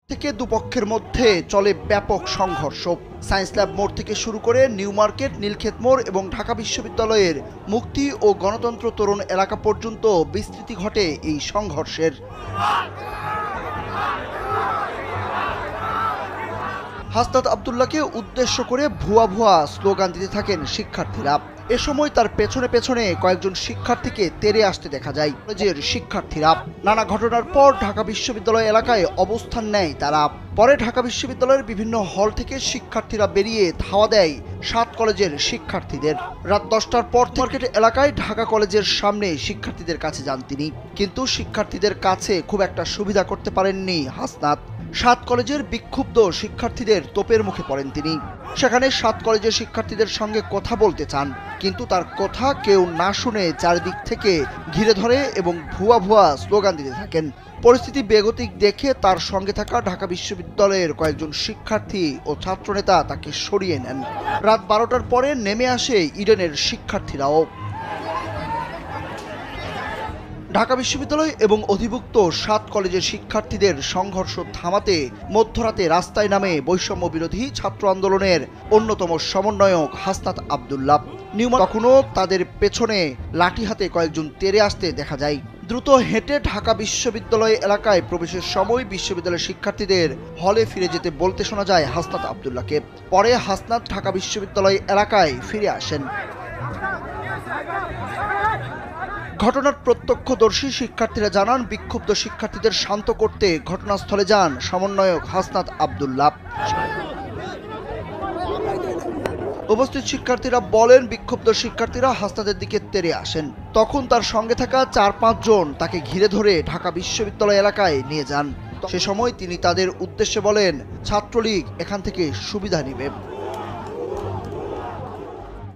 থেকে দুপক্ষের মধ্যে চলে ব্যাপক সংঘর্ষ। সায়েন্স ল্যাব মোড় থেকে শুরু করে নিউ মার্কেট, নীলক্ষেত মোড় এবং ঢাকা বিশ্ববিদ্যালয়ের মুক্তি ও গণতন্ত্র তরুণ এলাকা পর্যন্ত বিস্তৃতি ঘটে এই সংঘর্ষের। হাসনাত আব্দুল্লাহকে উদ্দেশ্য করে ভুয়া ভুয়া স্লোগান দিতে থাকেন শিক্ষার্থীরা। এ সময় তার পেছনে পেছনে কয়েকজন শিক্ষার্থীকে তেড়ে আসতে দেখা যায় কলেজের শিক্ষার্থীরা। নানা ঘটনার পর ঢাকা বিশ্ববিদ্যালয় এলাকায় অবস্থান নেয় তারা। পরে ঢাকা বিশ্ববিদ্যালয়ের বিভিন্ন হল থেকে শিক্ষার্থীরা বেরিয়ে ধাওয়া দেয় 7 কলেজের শিক্ষার্থীদের। রাত 10টার পর মার্কেট এলাকায় ঢাকা কলেজের সামনে শিক্ষার্থীদের কাছে যান তিনি, কিন্তু শিক্ষার্থীদের কাছে খুব একটা সুবিধা করতে পারেননি হাসনাত। 7 কলেজের বিক্ষুব্ধ শিক্ষার্থীদের তোপের মুখে পড়েন তিনি। সেখানে 7 কলেজের শিক্ষার্থীদের সঙ্গে কথা বলতে চান, কিন্তু তার কথা কেউ না শুনে চারিদিক থেকে ঘিরে ধরে এবং ভুয়া ভুয়া স্লোগান দিতে থাকেন। পরিস্থিতি বেগতিক দেখে তার সঙ্গে থাকা ঢাকা বিশ্ববিদ্যালয়ের কয়েকজন শিক্ষার্থী ও ছাত্রনেতা তাকে সরিয়ে নেন। রাত 12টার পরে নেমে আসে ইডেনের শিক্ষার্থীরাও। ঢাকা বিশ্ববিদ্যালয় এবং অধিভুক্ত 7 কলেজের শিক্ষার্থীদের সংঘর্ষ থামাতে মধ্যরাতে রাস্তায় নামে বৈষম্য বিরোধী ছাত্র আন্দোলনের অন্যতম সমন্বয়ক হাসনাত আব্দুল্লাহ। তখনও তাদের পেছনে লাঠি হাতে কয়েকজন তেড়ে আসতে দেখা যায়। দ্রুত হেঁটে ঢাকা বিশ্ববিদ্যালয় এলাকায় প্রবেশের সময় বিশ্ববিদ্যালয়ের শিক্ষার্থীদের হলে ফিরে যেতে বলতে শোনা যায় হাসনাত আব্দুল্লাহকে। পরে হাসনাত ঢাকা বিশ্ববিদ্যালয় এলাকায় ফিরে আসেন। ঘটনার প্রত্যক্ষদর্শী শিক্ষার্থীরা জানান, বিক্ষুব্ধ শিক্ষার্থীদের শান্ত করতে ঘটনাস্থলে যান সমন্বয়ক হাসনাত আব্দুল্লাহ। উপস্থিত শিক্ষার্থীরা বলেন, বিক্ষুব্ধ শিক্ষার্থীরা হাসনাতের দিকে তেড়ে আসেন। তখন তার সঙ্গে থাকা 4-5 জন তাকে ঘিরে ধরে ঢাকা বিশ্ববিদ্যালয় এলাকায় নিয়ে যান। সে সময় তিনি তাদের উদ্দেশ্যে বলেন, ছাত্রলীগ এখান থেকে সুবিধা নেবে।